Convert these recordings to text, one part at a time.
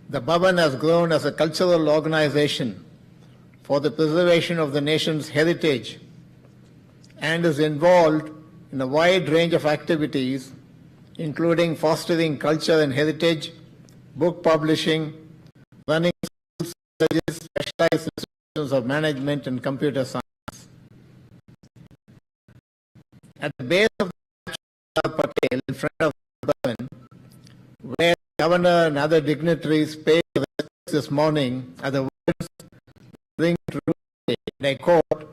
the Bhavan has grown as a cultural organization for the preservation of the nation's heritage and is involved in a wide range of activities, including fostering culture and heritage, book publishing, running schools, specialized institutions of management and computer science. At the base of the Sardar Patel, in front of the Bhavan, where the governor and other dignitaries paid respects this morning, are the words bring true. And I quote,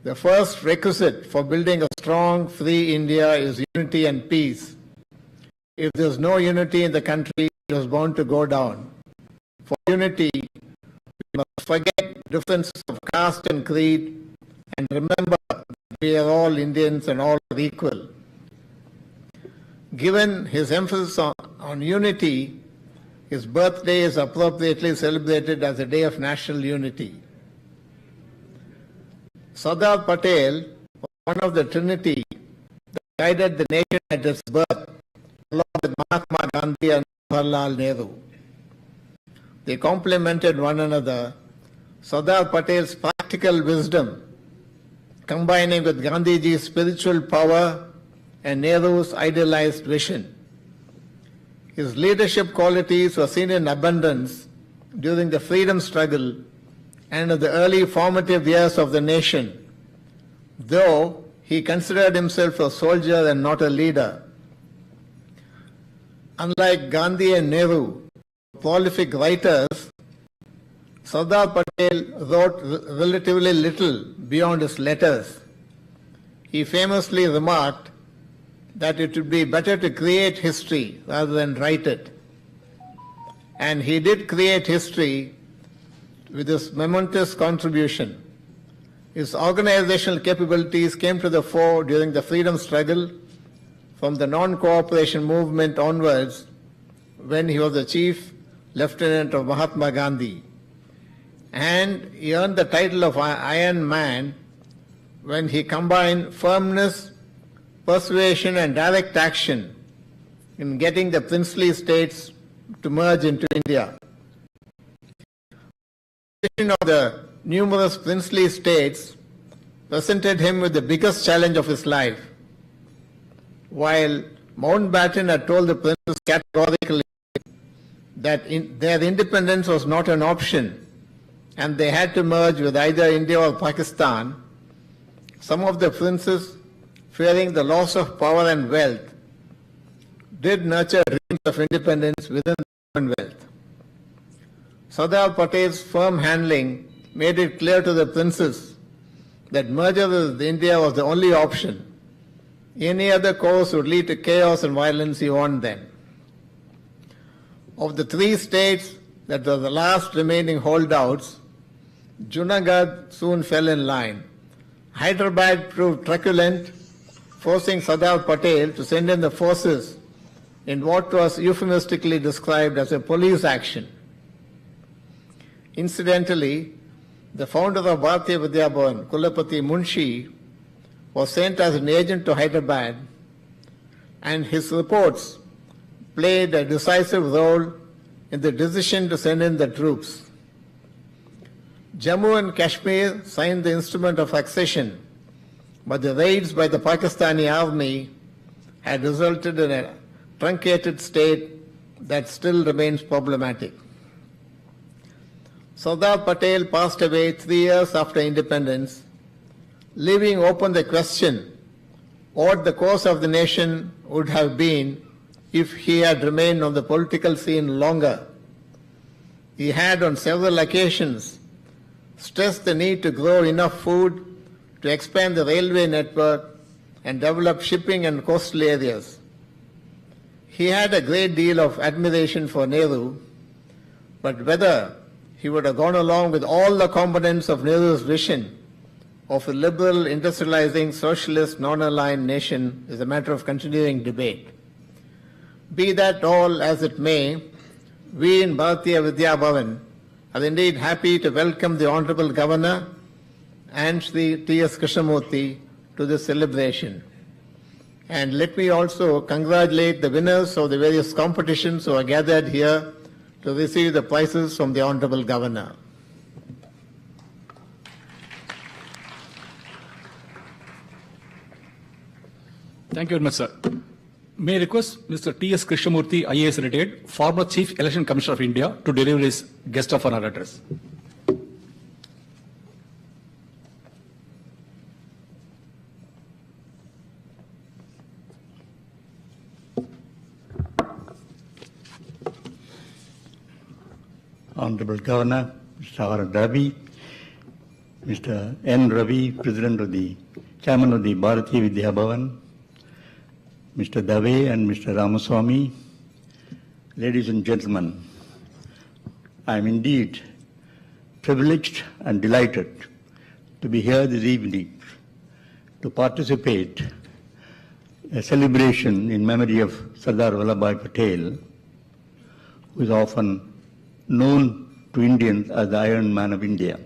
"The first requisite for building a strong, free India is unity and peace. If there is no unity in the country, it is bound to go down. For unity, we must forget differences of caste and creed and remember that we are all Indians and all are equal." Given his emphasis on unity, his birthday is appropriately celebrated as a day of national unity. Sardar Patel was one of the trinity that guided the nation at its birth, along with Mahatma Gandhi and Jawaharlal Nehru. They complemented one another. Sardar Patel's practical wisdom, combining with Gandhiji's spiritual power and Nehru's idealized vision. His leadership qualities were seen in abundance during the freedom struggle and in the early formative years of the nation, though he considered himself a soldier and not a leader. Unlike Gandhi and Nehru, prolific writers, Sardar Patel wrote relatively little beyond his letters. He famously remarked that it would be better to create history rather than write it. And he did create history with his momentous contribution. His organizational capabilities came to the fore during the freedom struggle from the non-cooperation movement onwards, when he was the chief lieutenant of Mahatma Gandhi. And he earned the title of Iron Man when he combined firmness, persuasion and direct action in getting the princely states to merge into India. The creation of the numerous princely states presented him with the biggest challenge of his life. While Mountbatten had told the princes categorically that their independence was not an option and they had to merge with either India or Pakistan, some of the princes, fearing the loss of power and wealth, did nurture dreams of independence within the Commonwealth. Sardar Patel's firm handling made it clear to the princes that merger with India was the only option. Any other course would lead to chaos and violence, he warned them. Of the three states that were the last remaining holdouts, Junagadh soon fell in line. Hyderabad proved truculent, forcing Sardar Patel to send in the forces in what was euphemistically described as a police action. Incidentally, the founder of Bharatiya Vidya Bhavan, Kulapati Munshi, was sent as an agent to Hyderabad, and his reports played a decisive role in the decision to send in the troops. Jammu and Kashmir signed the instrument of accession, but the raids by the Pakistani army had resulted in a truncated state that still remains problematic. Sardar Patel passed away 3 years after independence, leaving open the question what the course of the nation would have been if he had remained on the political scene longer. He had on several occasions stressed the need to grow enough food to expand the railway network and develop shipping and coastal areas. He had a great deal of admiration for Nehru, but whether he would have gone along with all the components of Nehru's vision of a liberal, industrializing, socialist, non-aligned nation is a matter of continuing debate. Be that all as it may, we in Bharatiya Vidya Bhavan are indeed happy to welcome the Honorable Governor and Sri T.S. Krishnamurthy to this celebration. And let me also congratulate the winners of the various competitions who are gathered here to receive the prizes from the Honorable Governor. Thank you very much, sir. May I request Mr. T.S. Krishnamurthy, IAS retired, former Chief Election Commissioner of India, to deliver his guest of honor address. Honorable Governor, Mr. R. Ravi, Mr. N. Ravi, Chairman of the Bharatiya Vidya Bhavan, Mr. Dave and Mr. Ramaswamy, ladies and gentlemen, I am indeed privileged and delighted to be here this evening to participate in a celebration in memory of Sardar Vallabhbhai Patel, who is often known to Indians as the Iron Man of India.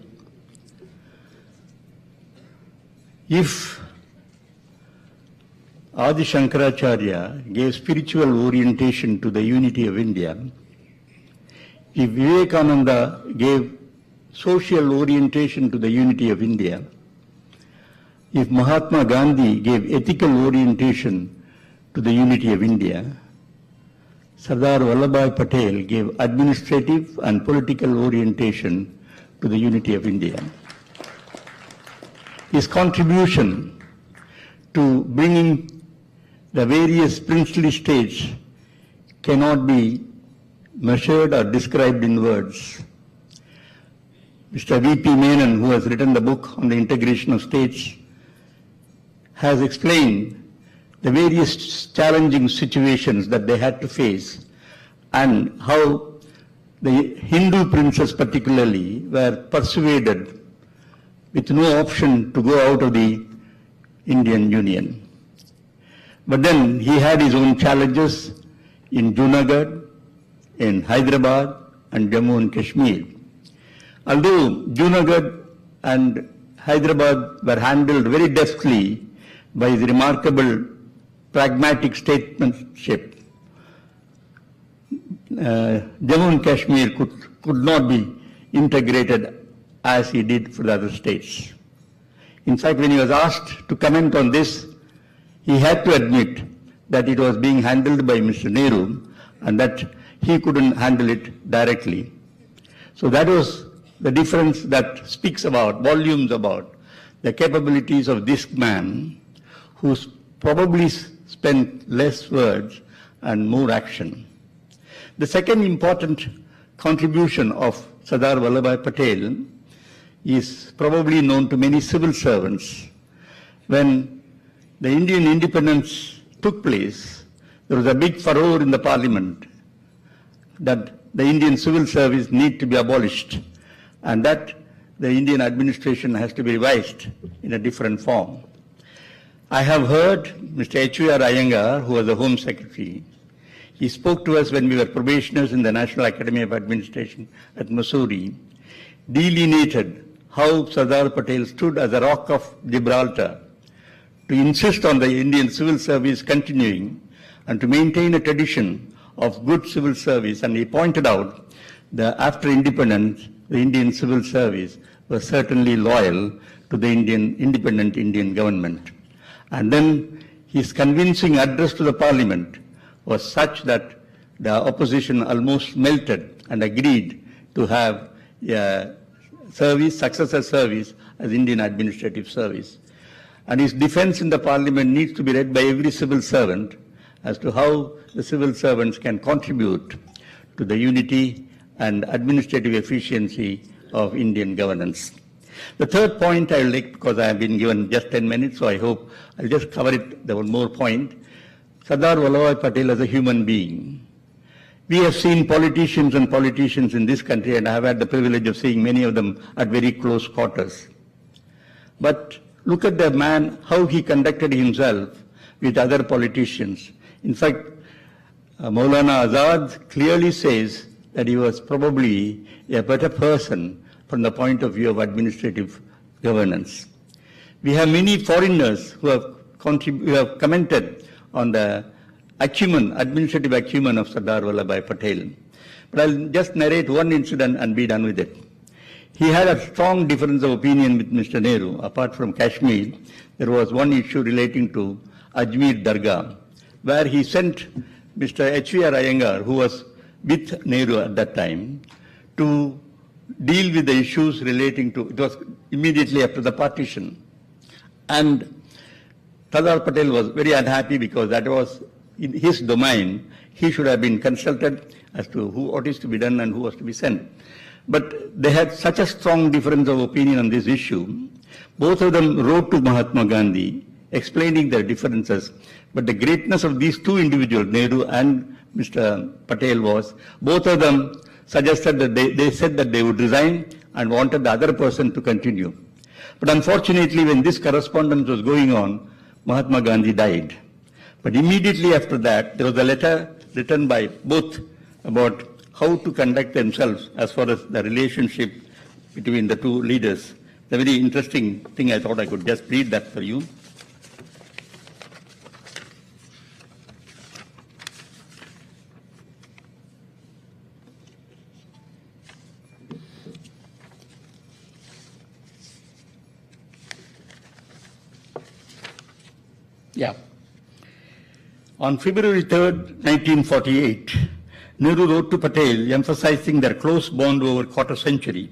If Adi Shankaracharya gave spiritual orientation to the unity of India, if Vivekananda gave social orientation to the unity of India, if Mahatma Gandhi gave ethical orientation to the unity of India, Sardar Vallabhbhai Patel gave administrative and political orientation to the unity of India. His contribution to bringing the various princely states cannot be measured or described in words. Mr. V.P. Menon, who has written the book on the integration of states, has explained the various challenging situations that they had to face and how the Hindu princes particularly were persuaded with no option to go out of the Indian Union. But then he had his own challenges in Junagadh, in Hyderabad and Jammu and Kashmir. Although Junagadh and Hyderabad were handled very deftly by his remarkable pragmatic statesmanship, Jammu and Kashmir could not be integrated as he did for the other states. In fact, when he was asked to comment on this, he had to admit that it was being handled by Mr. Nehru and that he couldn't handle it directly. So that was the difference that speaks volumes about the capabilities of this man who probably spent less words and more action. The second important contribution of Sardar Vallabhbhai Patel is probably known to many civil servants. When the Indian independence took place, there was a big furore in the parliament that the Indian civil service need to be abolished and that the Indian administration has to be revised in a different form. I have heard Mr. H.V.R. Iyengar, who was the Home Secretary, he spoke to us when we were probationers in the National Academy of Administration at Mussoorie, delineated how Sardar Patel stood as a rock of Gibraltar to insist on the Indian civil service continuing and to maintain a tradition of good civil service. And he pointed out that after independence, the Indian civil service was certainly loyal to the independent Indian government. And then his convincing address to the parliament was such that the opposition almost melted and agreed to have successor service as Indian administrative service. And his defense in the parliament needs to be read by every civil servant as to how the civil servants can contribute to the unity and administrative efficiency of Indian governance. The third point I will make, because I have been given just 10 minutes, so I hope I'll just cover it, the one more point. Sardar Vallabhbhai Patel as a human being. We have seen politicians in this country, and I have had the privilege of seeing many of them at very close quarters. But look at the man, how he conducted himself with other politicians. In fact, Maulana Azad clearly says that he was probably a better person from the point of view of administrative governance. We have many foreigners who have commented on the administrative acumen of Sardar Vallabhbhai Patel. But I'll just narrate one incident and be done with it. He had a strong difference of opinion with Mr. Nehru. Apart from Kashmir, there was one issue relating to Ajmer Dargah, where he sent Mr. H.V.R. Iyengar, who was with Nehru at that time, to deal with the issues relating to, it was immediately after the partition. And Sardar Patel was very unhappy because that was in his domain. He should have been consulted as to what is to be done and who was to be sent. But they had such a strong difference of opinion on this issue. Both of them wrote to Mahatma Gandhi explaining their differences. But the greatness of these two individuals, Nehru and Mr. Patel, was both of them suggested that they said that they would resign and wanted the other person to continue. But unfortunately, when this correspondence was going on, Mahatma Gandhi died. But immediately after that, there was a letter written by both about how to conduct themselves as far as the relationship between the two leaders. It's a very interesting thing. I thought I could just read that for you. Yeah. On February 3rd, 1948, Nehru wrote to Patel emphasizing their close bond over a quarter century.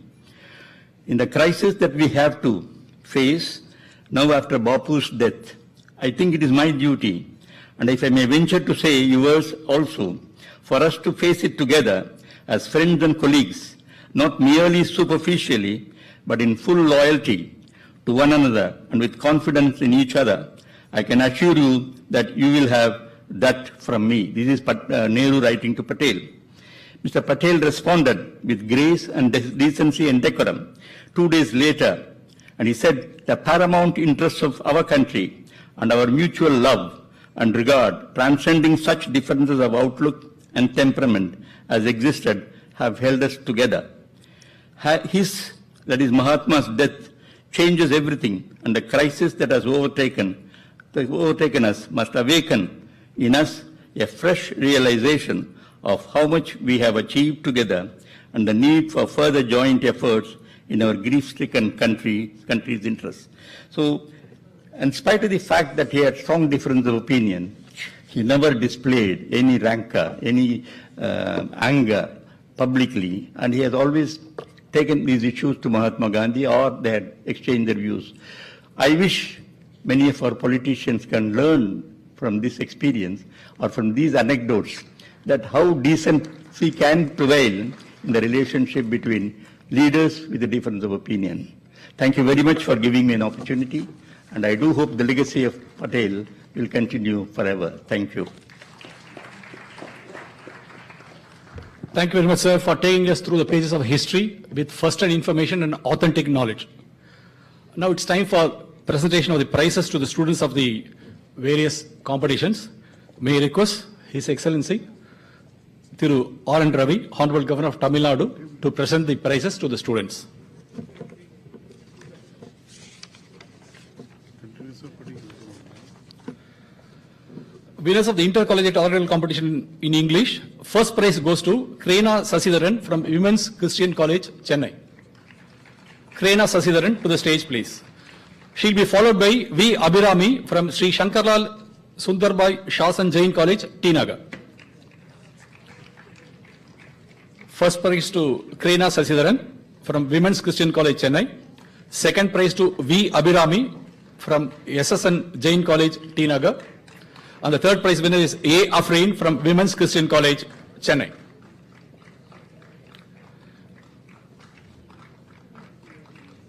In the crisis that we have to face now after Bapu's death, I think it is my duty, and if I may venture to say yours also, for us to face it together as friends and colleagues, not merely superficially, but in full loyalty to one another and with confidence in each other. I can assure you that you will have that from me. This is Nehru writing to Patel. Mr. Patel responded with grace and decency and decorum 2 days later, and he said, the paramount interests of our country and our mutual love and regard, transcending such differences of outlook and temperament as existed, have held us together. His, that is Mahatma's death, changes everything, and the crisis that has overtaken us must awaken in us a fresh realization of how much we have achieved together and the need for further joint efforts in our grief-stricken country's interests. So, in spite of the fact that he had strong difference of opinion, he never displayed any rancor, any anger publicly, and he has always taken these issues to Mahatma Gandhi, or they had exchanged their views. I wish many of our politicians can learn from this experience or from these anecdotes that how decency can prevail in the relationship between leaders with a difference of opinion. Thank you very much for giving me an opportunity, and I do hope the legacy of Patel will continue forever. Thank you. Thank you very much, sir, for taking us through the pages of history with first-hand information and authentic knowledge. Now it's time for presentation of the prizes to the students of the various competitions. May I request His Excellency Thiru R. N. Ravi, Honorable Governor of Tamil Nadu, to present the prizes to the students. Winners of the intercollegiate oral competition in English, first prize goes to Krena Sasidharan from Women's Christian College, Chennai. Krena Sasidharan, to the stage, please. She'll be followed by V. Abhirami from Sri Shankarlal Sundarbai Shasan Jain College, T. Nagar. First prize to Krena Sasidharan from Women's Christian College, Chennai. Second prize to V. Abhirami from SSN Jain College, T. Nagar. And the third prize winner is A. Afreen from Women's Christian College, Chennai.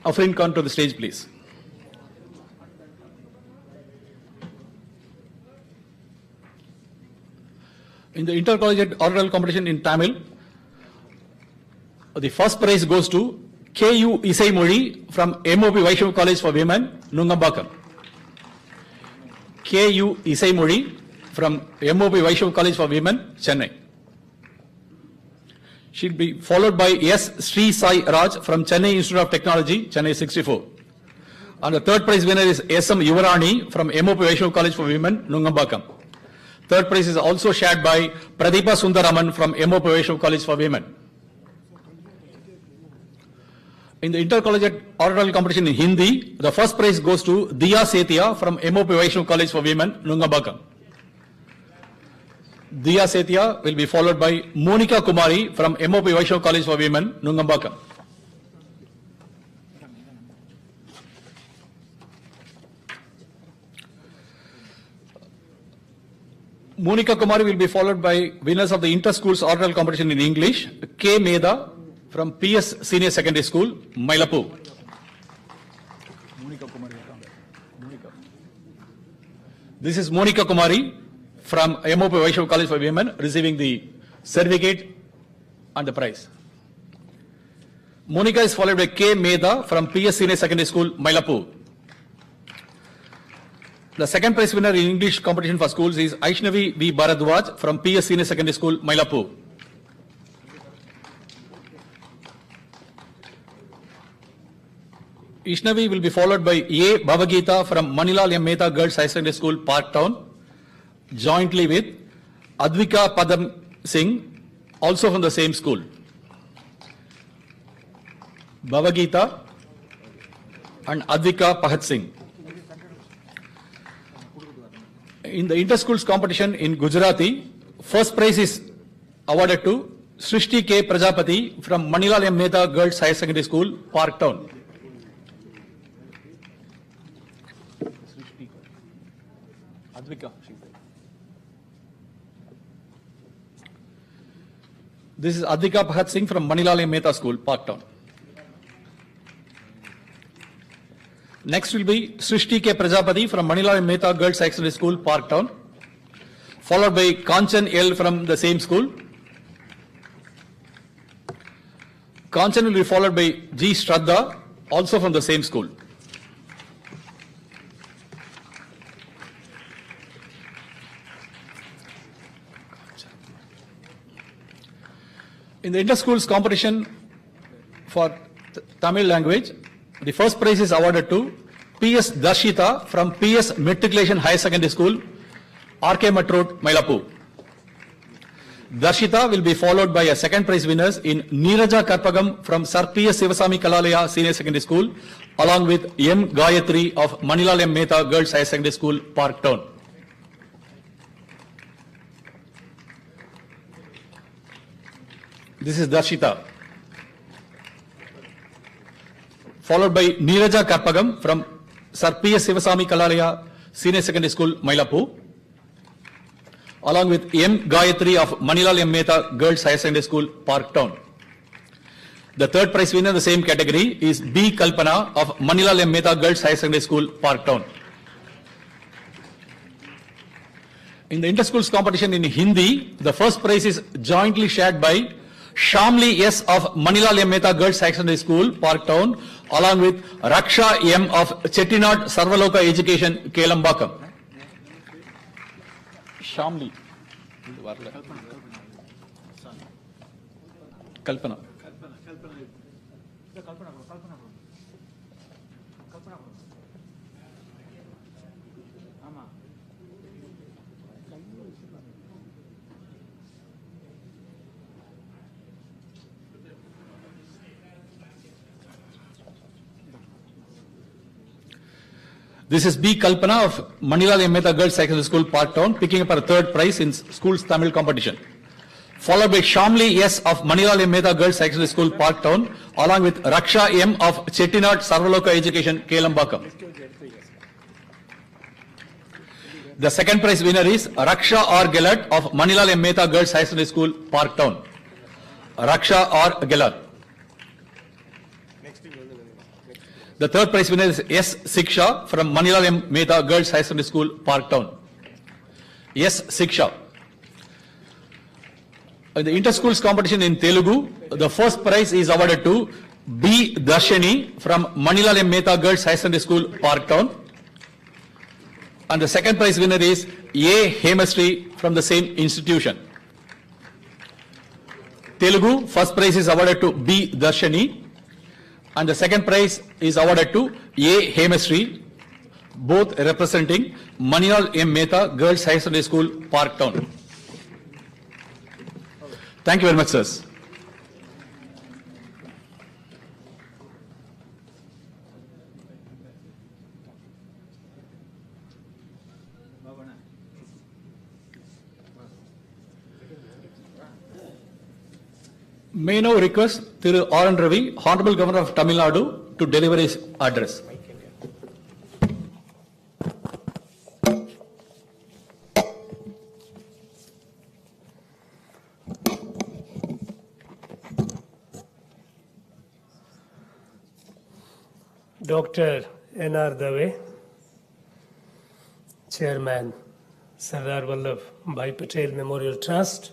Afreen, come to the stage, please. In the intercollegiate oral competition in Tamil, the first prize goes to K.U. Isai Mori from MOP Vaishnav College for Women, Nungambakam. K.U. Isai Mori from MOP Vaishnav College for Women, Chennai. She'll be followed by S. Sri Sai Raj from Chennai Institute of Technology, Chennai 64. And the third prize winner is S.M. Yuvarani from MOP Vaishnav College for Women, Nungambakam. Third prize is also shared by Pradeepa Sundaraman from MOP Vaishnav College for Women. In the intercollegiate oral competition in Hindi, the first prize goes to Diya Setia from MOP Vaishnav College for Women, Nungambakam. Diya Setia will be followed by Monica Kumari from MOP Vaishnav College for Women, Nungambakam. Monica Kumari will be followed by winners of the inter-schools oral competition in English, K. Meda from PS Senior Secondary School, Mailapu. This is Monica Kumari from MOP Vaishnav College for Women receiving the certificate and the prize. Monica is followed by K. Meda from PS Senior Secondary School, Mailapu. The second prize winner in English competition for schools is Aishnavi V. Bharadwaj from PS Senior Secondary School, Mailapu. Ishnavi will be followed by A. Bhavagita from Manilal M. Mehta Girls High Secondary School, Parktown, jointly with Advika Padam Singh, also from the same school. Bhavagita and Advika Pahat Singh. In the inter-schools competition in Gujarati, first prize is awarded to Srishti K. Prajapati from Manilal M. Mehta Girls High Secondary School, Parktown. This is Advika Pahat Singh from Manilal M. Mehta School, Parktown. Next will be Srishti K. Prajapati from Manilal M. Mehta Girls High Secondary School, Parktown, followed by Kanchan L. from the same school. Kanchan will be followed by G. Shraddha, also from the same school. In the inter-schools competition for Tamil language, the first prize is awarded to P.S. Darshita from P.S. Matriculation High Secondary School, R.K. Matt Road, Mailapu. Darshita will be followed by a second prize winners in Neeraja Karpagam from Sir P.S. Sivasami Kalalaya Senior Secondary School, along with M. Gayatri of Manilal M. Mehta Girls High Secondary School, Parktown. This is Darshita. Followed by Neeraja Karpagam from Sir P.S. Sivasami Kalalaya Senior Secondary School, Mailapu, along with M. Gayatri of Manilal M. Mehta Girls High Secondary School, Parktown. The third prize winner in the same category is B. Kalpana of Manilal M. Mehta Girls High Secondary School, Parktown. In the inter-schools competition in Hindi, the first prize is jointly shared by Shamli S. of Manilal M. Mehta Girls High Secondary School, Parktown, along with Raksha M. of Chettinad Sarvaloka Education, Kelambakam. Shamli. Kalpana. This is B. Kalpana of Manilal M. Mehta Girls Secondary School, Parktown, picking up a third prize in school's Tamil competition. Followed by Shamli S. of Manilal M. Mehta Girls Secondary School, Parktown, along with Raksha M. of Chettinad Sarvaloka Education, Kelambakam. The second prize winner is Raksha R. Gellert of Manilal M. Mehta Girls High Secondary School, Parktown. Raksha R. Gellert. The third prize winner is S. Siksha from Manilal M. Mehta Girls High Secondary School, Parktown. S. Siksha. In the inter-schools competition in Telugu, the first prize is awarded to B. Darshani from Manilal M. Mehta Girls High Secondary School, Parktown. And the second prize winner is A. Hemastri from the same institution. Telugu, first prize is awarded to B. Darshani. And the second prize is awarded to A. Hemastri both representing Maniyal M. Mehta Girls High Secondary School, Parktown. Thank you very much, sirs. May I now request Thiru R. N. Ravi, Honorable Governor of Tamil Nadu, to deliver his address. Dr. N.R. Dave, Chairman, Sardar Vallabhbhai Patel Memorial Trust,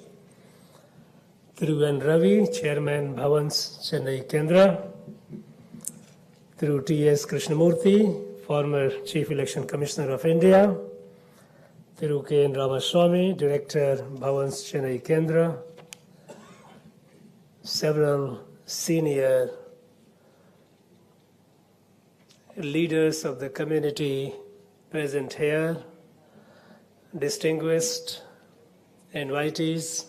Thiru N. Ravi, Chairman, Bhavans, Chennai Kendra, Thiru T.S. Krishnamurthy, former Chief Election Commissioner of India, Thiru K. N. Ramaswamy, Director, Bhavans, Chennai Kendra, several senior leaders of the community present here, distinguished invitees,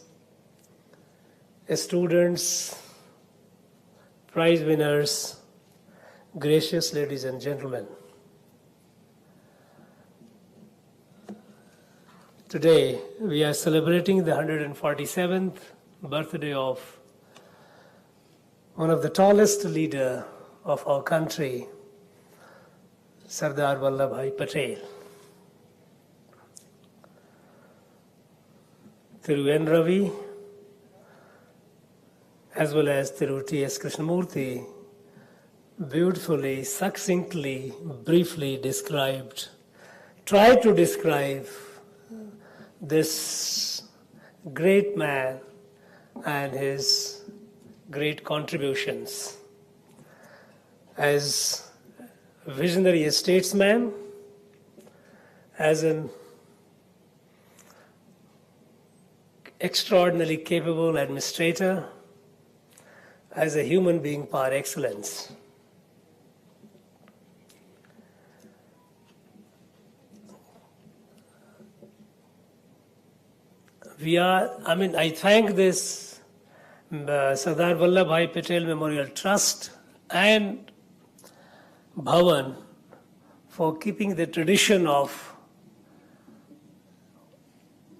students, prize winners, gracious ladies and gentlemen. Today we are celebrating the 147th birthday of one of the tallest leader of our country, Sardar Vallabhbhai Patel. Thiru N. Ravi, as well as Thiru T.S. Krishnamurthy, beautifully, succinctly, briefly tried to describe this great man and his great contributions. As a visionary statesman, as an extraordinarily capable administrator, as a human being par excellence. I thank this Sardar Vallabhbhai Patel Memorial Trust and Bhavan for keeping the tradition of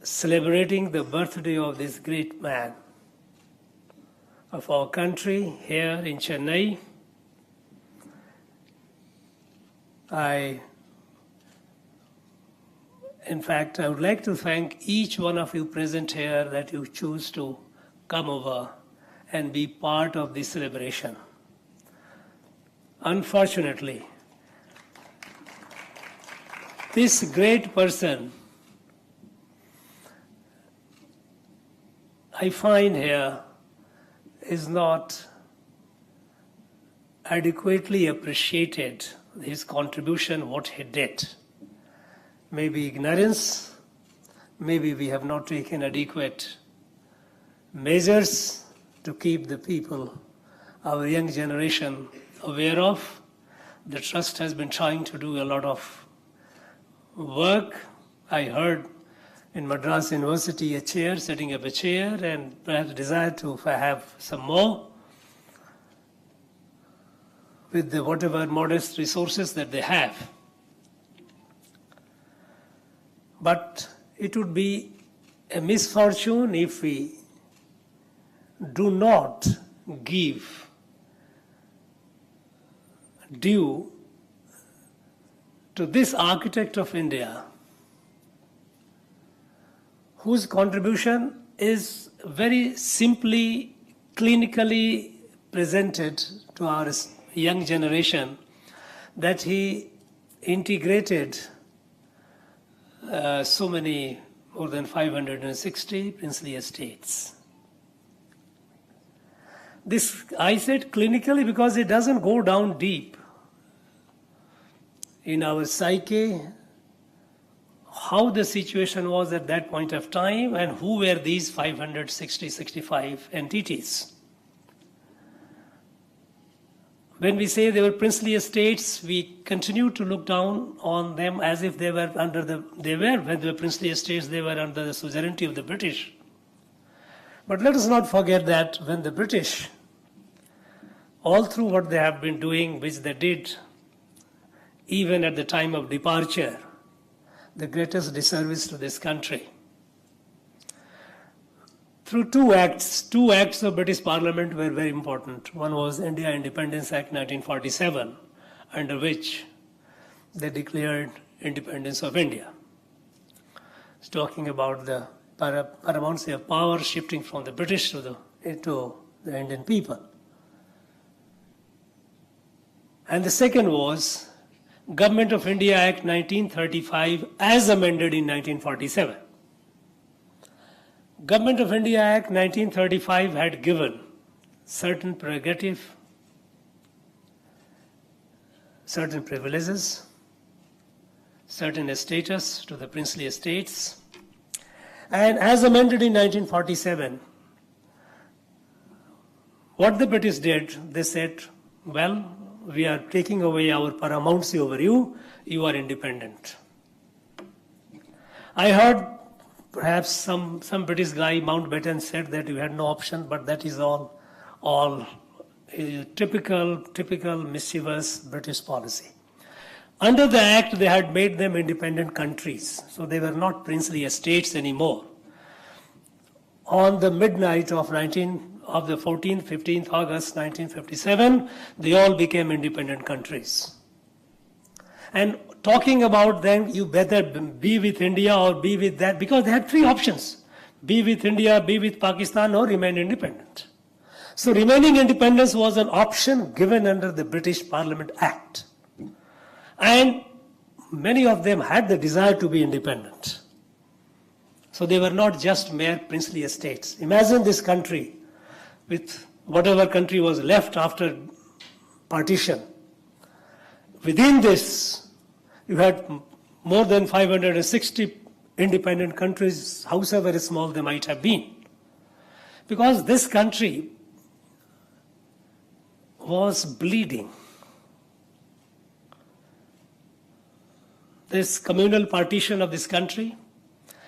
celebrating the birthday of this great man of our country here in Chennai. In fact, I would like to thank each one of you present here that you choose to come over and be part of this celebration. Unfortunately, this great person I find here is not adequately appreciated, his contribution, what he did. Maybe ignorance, maybe we have not taken adequate measures to keep the people, our young generation, aware of. The trust has been trying to do a lot of work. I heard in Madras University setting up a chair, and perhaps desire to have some more with the whatever modest resources that they have. But it would be a misfortune if we do not give due to this architect of India, whose contribution is very simply, clinically presented to our young generation, that he integrated so many, more than 560 princely estates. This, I said clinically because it doesn't go down deep in our psyche, how the situation was at that point of time and who were these 565 entities. When we say they were princely estates, we continue to look down on them as if they were when they were princely estates, they were under the suzerainty of the British. But let us not forget that when the British, all through what they have been doing, which they did, even at the time of departure, the greatest disservice to this country. Through two acts of British Parliament were very important. One was India Independence Act 1947, under which they declared independence of India. It's talking about the paramountcy of power shifting from the British to the Indian people. And the second was Government of India Act 1935 as amended in 1947. Government of India Act 1935 had given certain prerogative, certain privileges, certain status to the princely estates. And as amended in 1947, what the British did, they said, well, we are taking away our paramountcy over you, you are independent. I heard perhaps some British guy, Mountbatten, said that you had no option, but that is all typical mischievous British policy. Under the Act, they had made them independent countries, so they were not princely estates anymore. On the midnight of the 14th, 15th August 1957, they all became independent countries. And talking about them, you better be with India or be with that, because they had three options: be with India, be with Pakistan, or remain independent. So remaining independence was an option given under the British Parliament Act. And many of them had the desire to be independent. So they were not just mere princely estates. Imagine this country with whatever country was left after partition. Within this, you had more than 560 independent countries, however small they might have been. Because this country was bleeding. This communal partition of this country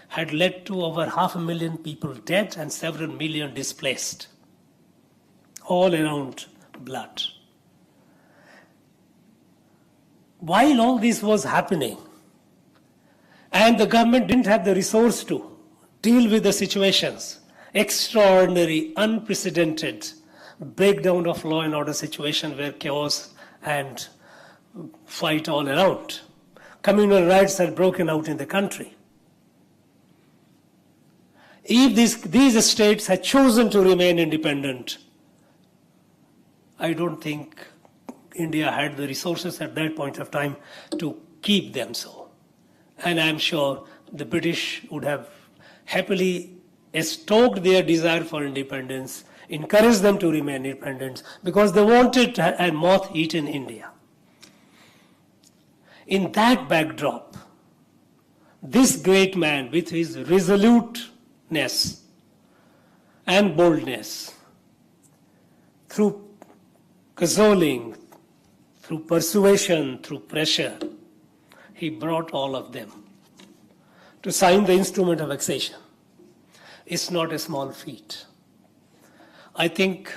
had led to over 500,000 people dead and several million displaced. All around blood. While all this was happening, and the government didn't have the resource to deal with the situations, extraordinary, unprecedented breakdown of law and order situation where chaos and fight all around. Communal riots had broken out in the country. If these states had chosen to remain independent, I don't think India had the resources at that point of time to keep them so. And I'm sure the British would have happily stoked their desire for independence, encouraged them to remain independent, because they wanted a moth-eaten India. In that backdrop, this great man, with his resoluteness and boldness, through cajoling, through persuasion, through pressure, he brought all of them to sign the instrument of accession. It's not a small feat. I think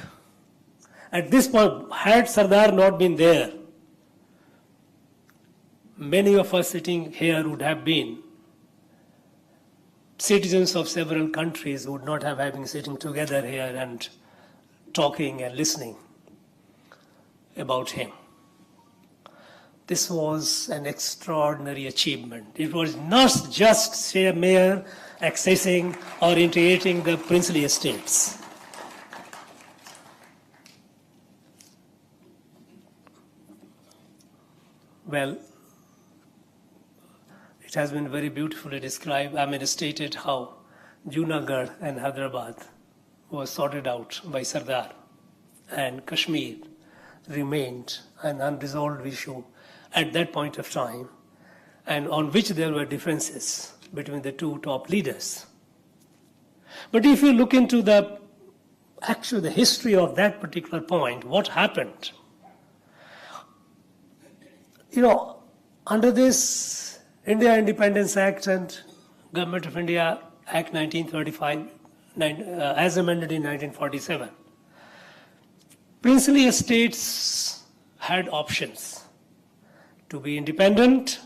at this point, had Sardar not been there, many of us sitting here would have been citizens of several countries, would not have been sitting together here and talking and listening about him. This was an extraordinary achievement. It was not just mere accessing or integrating the princely estates. Well, it has been very beautifully described, stated how Junagadh and Hyderabad was sorted out by Sardar, and Kashmir remained an unresolved issue at that point of time, and on which there were differences between the two top leaders. But if you look into the history of that particular point, what happened? under this India Independence Act and Government of India Act 1935, as amended in 1947, princely estates had options to be independent,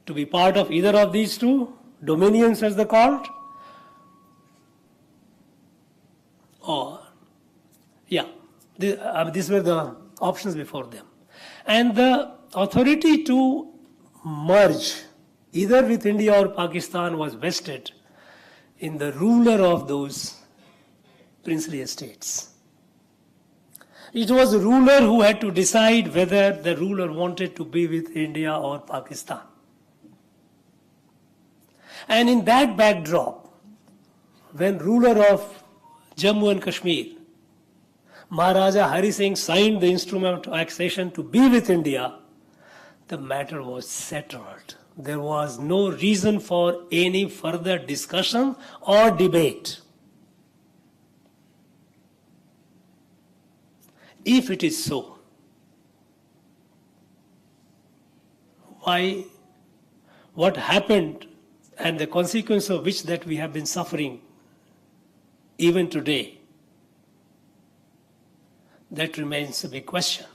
to be part of either of these two dominions as they're called, or, these were the options before them. And the authority to merge either with India or Pakistan was vested in the ruler of those princely estates. It was the ruler who had to decide whether the ruler wanted to be with India or Pakistan. And in that backdrop, when ruler of Jammu and Kashmir, Maharaja Hari Singh, signed the instrument of annexation to be with India, the matter was settled. There was no reason for any further discussion or debate. If it is so, why, what happened and the consequence of which that we have been suffering even today, that remains a big question.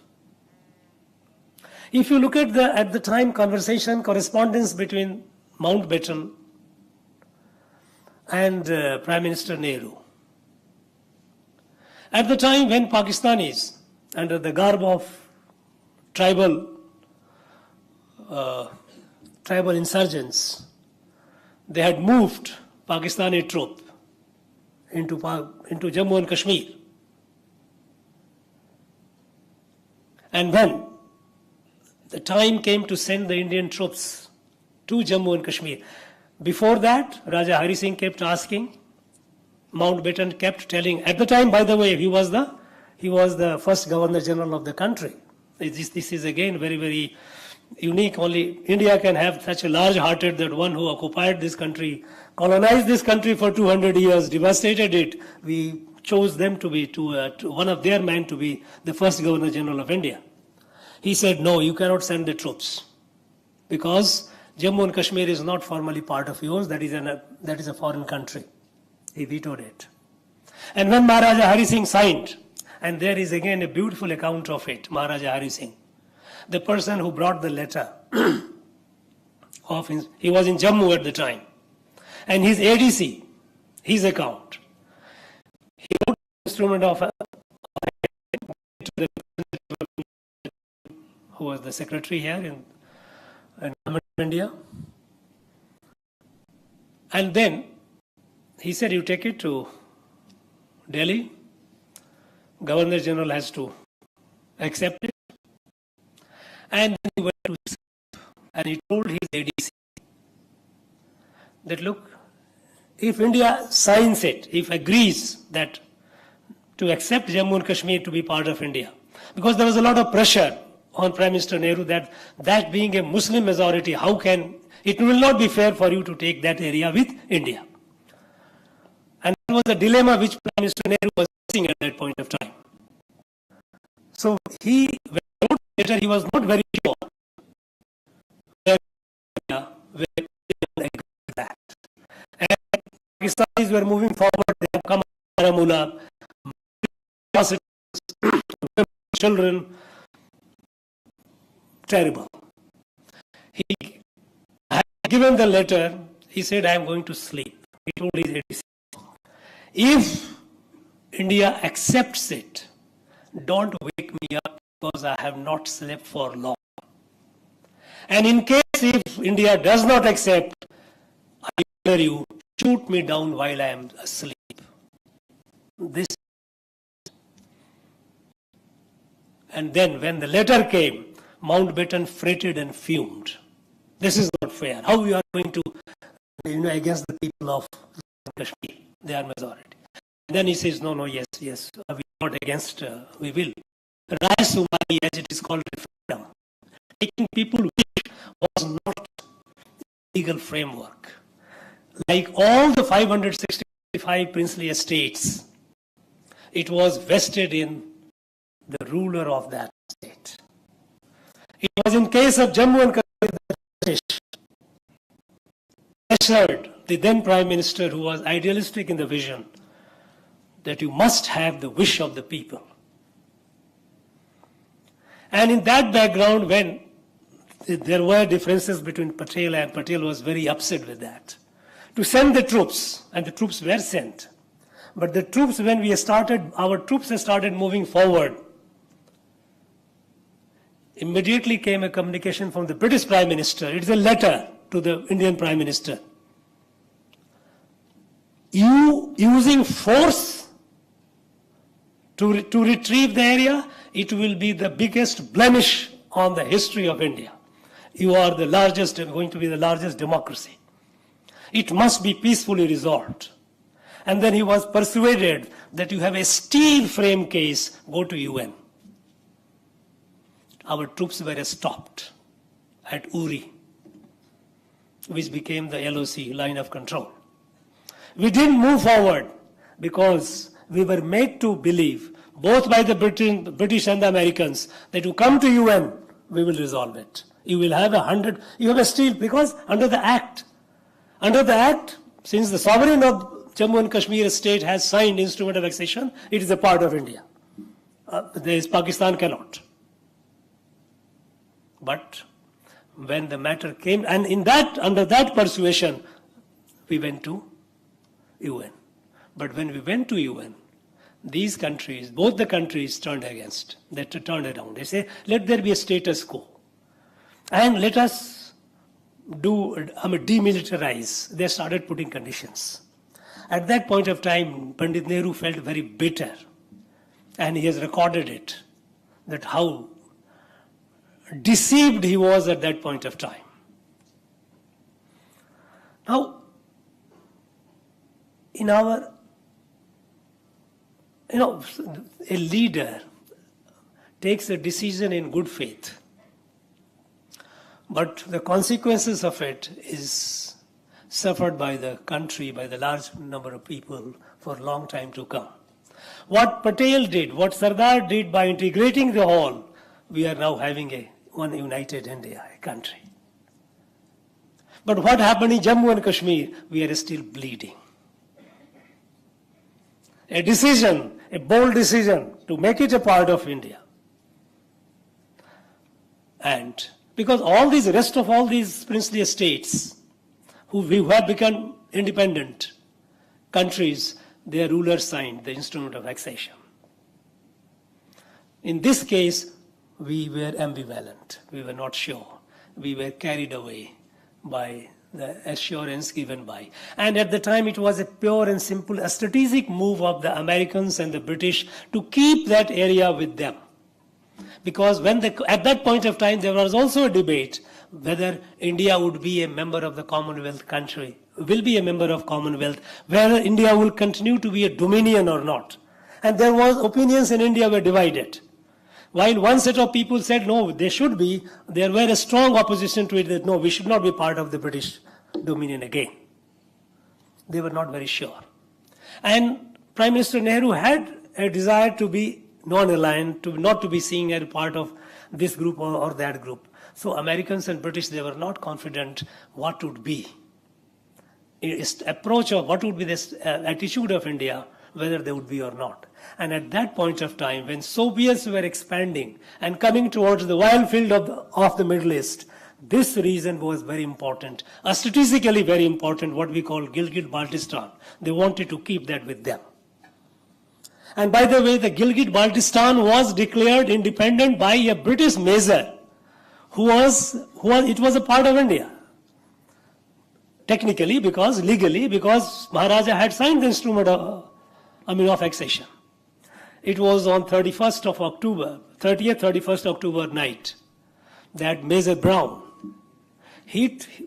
If you look at the time conversation, correspondence between Mountbatten and Prime Minister Nehru, at the time when Pakistanis, under the garb of tribal insurgents, they had moved Pakistani troops into Jammu and Kashmir. And when the time came to send the Indian troops to Jammu and Kashmir, before that, Raja Hari Singh kept asking, Mountbatten kept telling, at the time, by the way, he was the first Governor General of the country. This is again very, very unique. Only India can have such a large-hearted that one who occupied this country, colonized this country for 200 years, devastated it. We chose them to be, one of their men to be the first Governor General of India. He said, no, you cannot send the troops because Jammu and Kashmir is not formally part of yours. That is a foreign country. He vetoed it. And when Maharaja Hari Singh signed, and there is again a beautiful account of it, Maharaja Hari Singh, the person who brought the letter, he was in Jammu at the time, and his ADC, his account, he wrote the instrument of who was the secretary here in Government of India, and then he said, you take it to Delhi, Governor General has to accept it. And then he went to and he told his ADC that, look, if India signs it, if agrees that to accept Jammu and Kashmir to be part of India, because there was a lot of pressure on Prime Minister Nehru that being a Muslim majority, it will not be fair for you to take that area with India. And that was a dilemma which Prime Minister Nehru was facing at that point of time. So when he wrote later, he was not very sure where they would agree with that. And Pakistanis were moving forward, they have come to Baramulla, children, terrible. He had given the letter, he said, I am going to sleep. He told his ADC, if India accepts it, don't wake me up because I have not slept for long. And in case if India does not accept, I order you, shoot me down while I am asleep. And then when the letter came, Mountbatten fretted and fumed. This is not fair. How we are going to, against the people of Kashmir, they are majority. And then he says, no, yes, we are not against, we will. Rai Sumari, as it is called, freedom. Taking people wish was not legal framework. Like all the 565 princely estates, it was vested in the ruler of that state. It was in case of Jammu and Kashmir that British pressured the then Prime Minister, who was idealistic in the vision, that you must have the wish of the people. And in that background, when there were differences between Patel, and Patel was very upset with that, to send the troops, and the troops were sent. But the troops, when our troops started moving forward, immediately came a communication from the British Prime Minister. It's a letter to the Indian Prime Minister. You using force to retrieve the area, it will be the biggest blemish on the history of India. You are going to be the largest democracy. It must be peacefully resolved. And then he was persuaded that you have a steel frame case, go to UN. Our troops were stopped at Uri, which became the LOC, line of control. We didn't move forward because we were made to believe, both by the British and the Americans, that you come to UN, we will resolve it. You will have you have a steel, because under the Act, since the sovereign of Jammu and Kashmir state has signed instrument of accession, it is a part of India. Pakistan cannot. But when the matter came, and under that persuasion, we went to UN. But when we went to UN, these countries, both the countries turned against. They turned around. They say, let there be a status quo. And let us demilitarize. They started putting conditions. At that point of time, Pandit Nehru felt very bitter. And he has recorded it, that how deceived he was at that point of time. Now, a leader takes a decision in good faith, but the consequences of it is suffered by the country, by the large number of people for a long time to come. What Patel did, what Sardar did by integrating the whole, we are now having one united India, a country. But what happened in Jammu and Kashmir, we are still bleeding. A decision, a bold decision to make it a part of India. And because rest of all these princely states who have become independent countries, their rulers signed the instrument of accession. In this case, we were ambivalent. We were not sure. We were carried away by the assurance given by. And at the time, it was a pure and simple, a strategic move of the Americans and the British to keep that area with them. Because at that point of time, there was also a debate whether India would be a member of the Commonwealth country, will be a member of Commonwealth, whether India will continue to be a dominion or not. And there was opinions in India were divided. While one set of people said, no, they should be, there were a strong opposition to it that, no, we should not be part of the British dominion again. They were not very sure. And Prime Minister Nehru had a desire to be non-aligned, not to be seen as part of this group or that group. So Americans and British, they were not confident what would be its approach of what would be this attitude of India, whether they would be or not. And at that point of time, when Soviets were expanding and coming towards the wild field of the Middle East, this region was very important, strategically very important, what we call Gilgit-Baltistan. They wanted to keep that with them. And by the way, the Gilgit-Baltistan was declared independent by a British major it was a part of India. Technically, legally, because Maharaja had signed the instrument of accession. It was on 30th October night that Major Brown,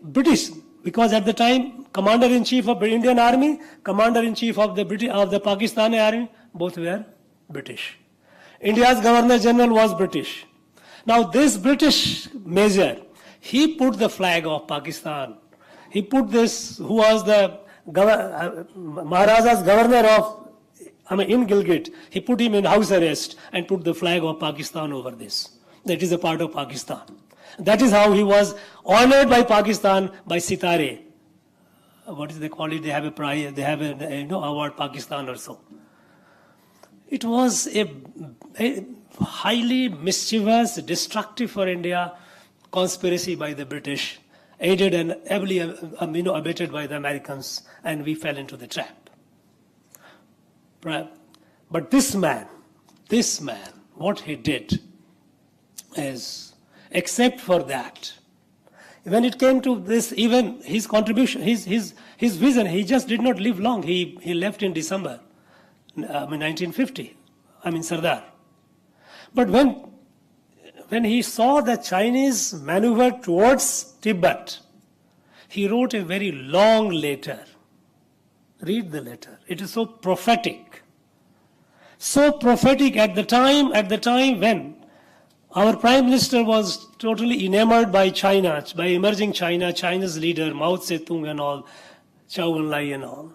British, because at the time, Commander-in-Chief of the Indian Army, Commander-in-Chief of the Pakistani Army, both were British. India's Governor-General was British. Now this British major, he put the flag of Pakistan. He put this, who was the Maharaja's governor in Gilgit, he put him in house arrest and put the flag of Pakistan over this. That is a part of Pakistan. That is how he was honored by Pakistan by Sitare. What is they call it? They have a prize, they have a award, Pakistan or so. It was a highly mischievous, destructive for India conspiracy by the British, aided and heavily abetted by the Americans, and we fell into the trap. But this man, what he did is, except for that, when it came to this, even his contribution, his vision, he just did not live long. He left in December 1950, Sardar. But when he saw the Chinese maneuver towards Tibet, he wrote a very long letter. Read the letter. It is so prophetic. So prophetic at the time when our Prime Minister was totally enamored by China, by emerging China, China's leader, Mao Zedong and all, Zhou Enlai and all.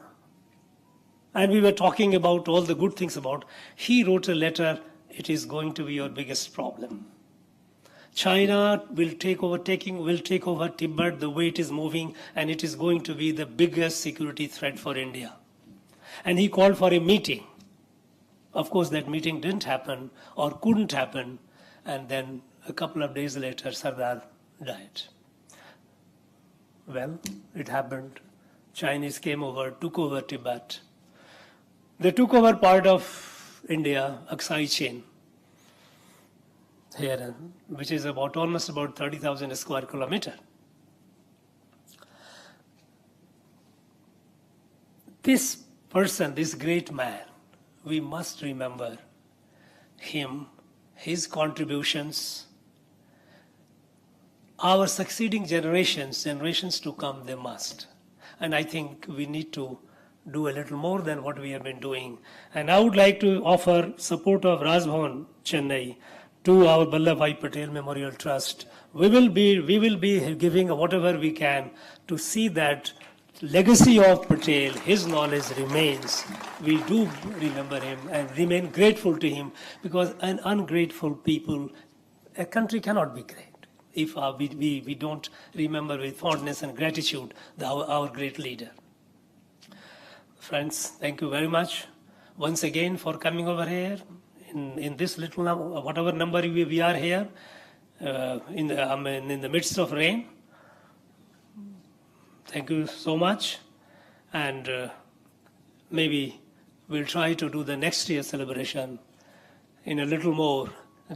And we were talking about all the good things about. He wrote a letter, it is going to be your biggest problem. China will take over Tibet the way it is moving, and it is going to be the biggest security threat for India. And he called for a meeting. Of course, that meeting didn't happen or couldn't happen, and then a couple of days later, Sardar died. Well, it happened. Chinese came over, took over Tibet. They took over part of India, Aksai chain, here, which is almost about 30,000 square kilometer. This person, this great man, we must remember him, his contributions. Our succeeding generations to come, they must. And I think we need to do a little more than what we have been doing. And I would like to offer support of Raj Bhavan, Chennai, to our Vallabhbhai Patel Memorial Trust. We will be giving whatever we can to see that legacy of Patel, his knowledge remains. We do remember him and remain grateful to him, because an ungrateful people, a country cannot be great if we don't remember with fondness and gratitude our great leader. Friends, thank you very much once again for coming over here in this little number, whatever number we are here, in the midst of rain. Thank you so much, and maybe we'll try to do the next year's celebration in a little more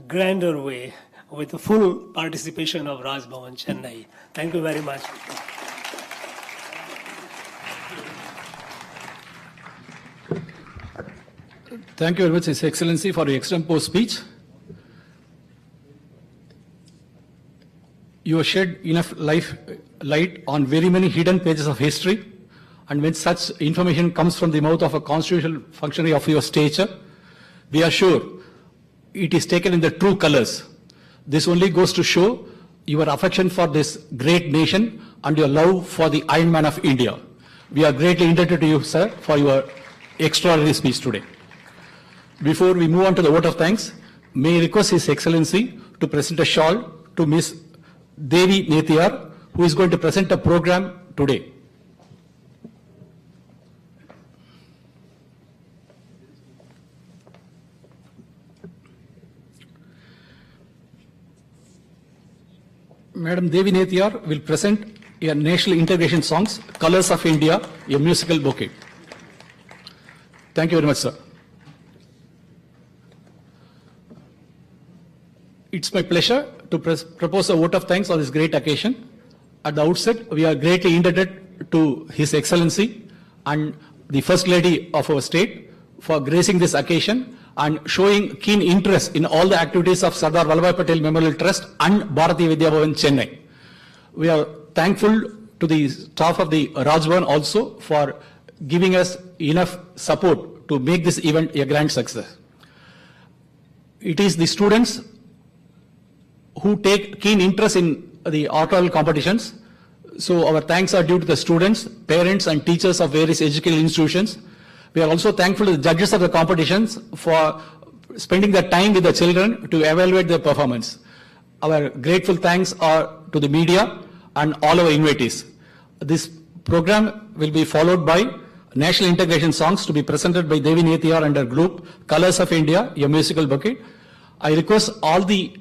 grander way with the full participation of Raj Bhavan, Chennai. Thank you very much. Thank you very much, His Excellency, for your extempore speech. You have shed enough light on very many hidden pages of history, and when such information comes from the mouth of a constitutional functionary of your stature, we are sure it is taken in the true colors. This only goes to show your affection for this great nation and your love for the Iron Man of India. We are greatly indebted to you, sir, for your extraordinary speech today. Before we move on to the vote of thanks, may I request His Excellency to present a shawl to Ms. Devi Netiyar, who is going to present a program today. Madam Devi Netiyar will present your national integration songs, Colors of India, a musical bouquet. Thank you very much, sir. It's my pleasure to propose a vote of thanks on this great occasion. At the outset, we are greatly indebted to His Excellency and the First Lady of our state for gracing this occasion and showing keen interest in all the activities of Sardar Vallabhbhai Patel Memorial Trust and Bharati Vidya Bhavan, Chennai. We are thankful to the staff of the Raj Bhavan also for giving us enough support to make this event a grand success. It is the students who take keen interest in the oral competitions. So our thanks are due to the students, parents and teachers of various educational institutions. We are also thankful to the judges of the competitions for spending their time with the children to evaluate their performance. our grateful thanks are to the media and all our invitees. This program will be followed by national integration songs to be presented by Devi Netiyar and her group Colors of India, a musical bouquet. I request all the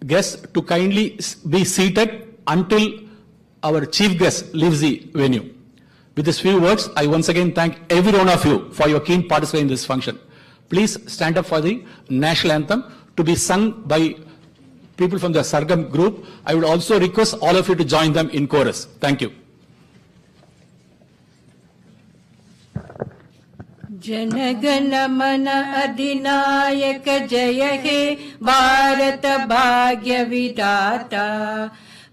guests to kindly be seated until our chief guest leaves the venue. With these few words, I once again thank every one of you for your keen participation in this function. Please stand up for the national anthem to be sung by people from the Sargam group. I would also request all of you to join them in chorus. Thank you. जनगण मन अधिनायक जय हे भारत भाग्य विधाता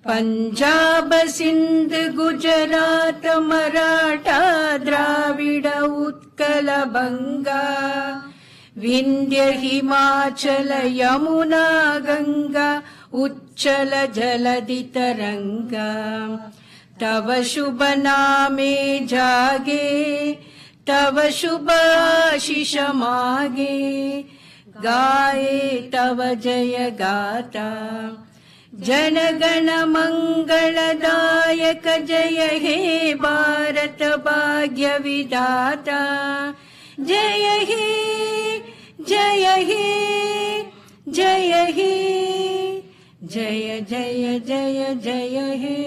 पंजाब सिंध गुजरात मराठा द्राविड उत्कल बंगा विंध्य हिमाचल यमुना गंगा उच्चल जलधि तरंगा तव शुभ नामे जागे तव शुभ आशीष मागे गाए तव जय गाता जनगण मंगलदायक जय हे भारत भाग्य विधाता जय हे जय हे जय हे जय जय जय जय हे.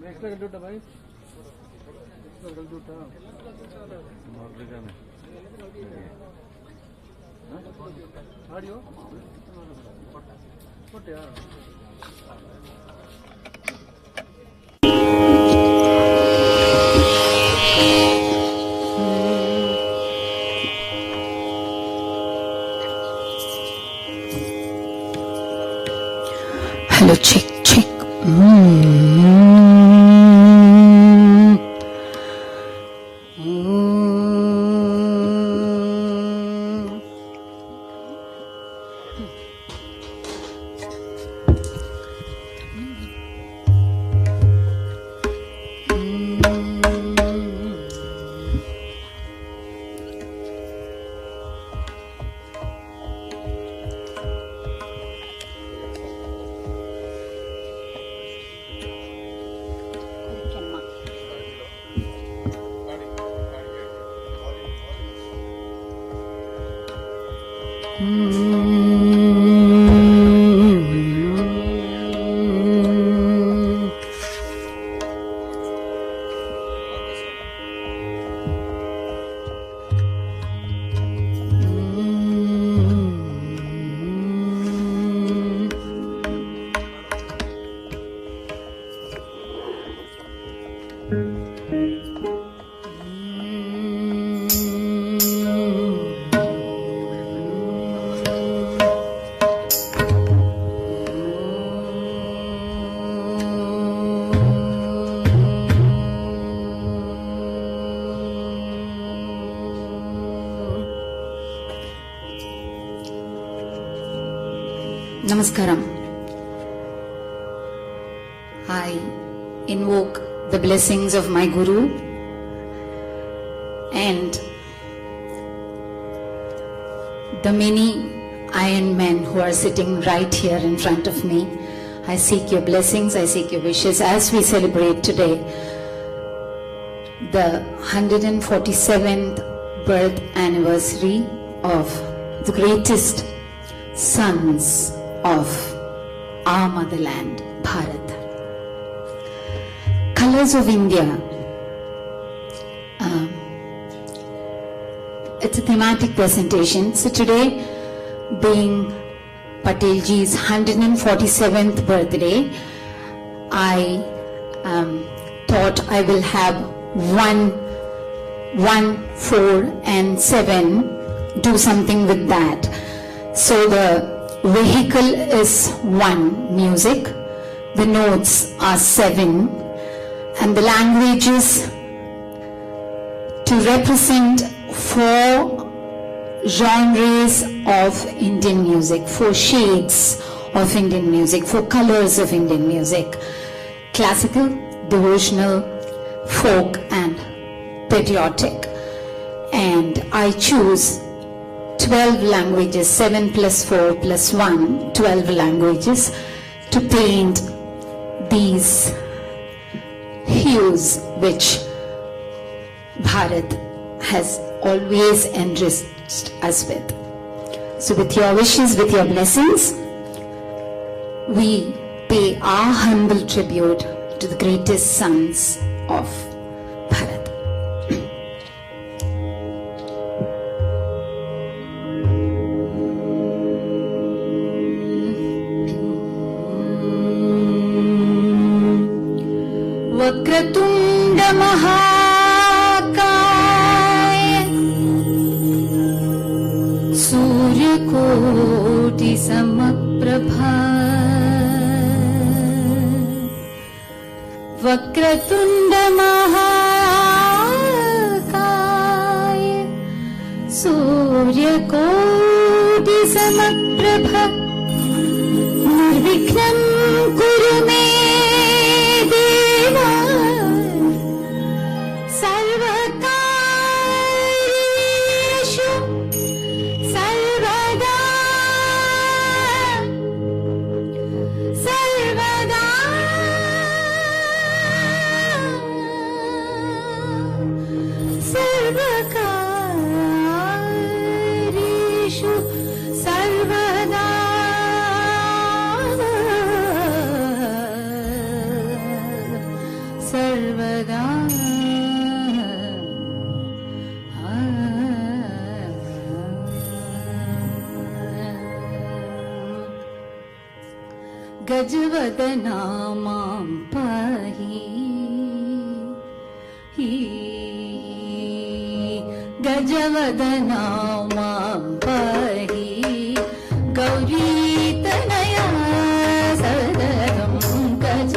एक्स्ट्रा कर भाई एक्स्ट्रा कर audio Namaskaram. I invoke the blessings of my Guru and the many iron men who are sitting right here in front of me. I seek your blessings, I seek your wishes as we celebrate today the 147th birth anniversary of the greatest sons of our motherland, Bharat. Colors of India. It's a thematic presentation. So today, being Patelji's 147th birthday, I thought I will have 1, 4 and 7 do something with that. So the vehicle is 1, music, the notes are 7, and the languages to represent 4 genres of Indian music, 4 shades of Indian music, 4 colors of Indian music: classical, devotional, folk and patriotic. And I choose 12 languages, 7 plus 4 plus 1, 12 languages to paint these hues which Bharat has always enriched us with. So with your wishes, with your blessings, we pay our humble tribute to the greatest sons of Bharat. वक्रतुंड महाकाय सूर्यकोटि समप्रभा वक्रतुंड महाकाय सूर्यकोटि समप्रभा निर्विघ्नं कुरु मे गजवदना मां पाहि गजवदना मां पाहि गौरीतनया सदनं गज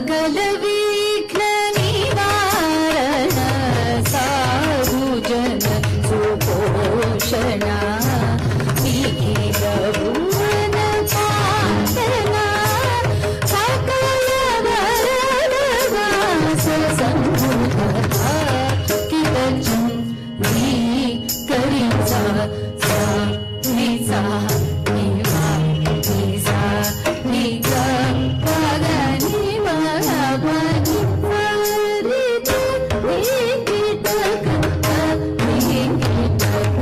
सकल विघ्न निवारण साधु जन सुपोषणा निखिल भुवन पालना सकल वरद वास संभूता कितजन नी करिसा सा निसा निवा निसा निगा पगनि महाबनि परित निकितक निकितक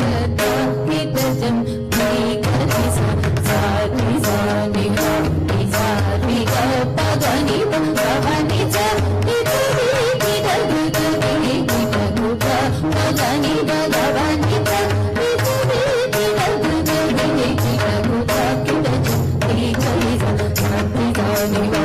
कितजन निकरिसा सा निसा निगा निसा निगा पगनि महाबनि सा निकितक निकितक पगनि भगवानि सा निकितक निकितक कितजन निकरिसा सा निसा निगा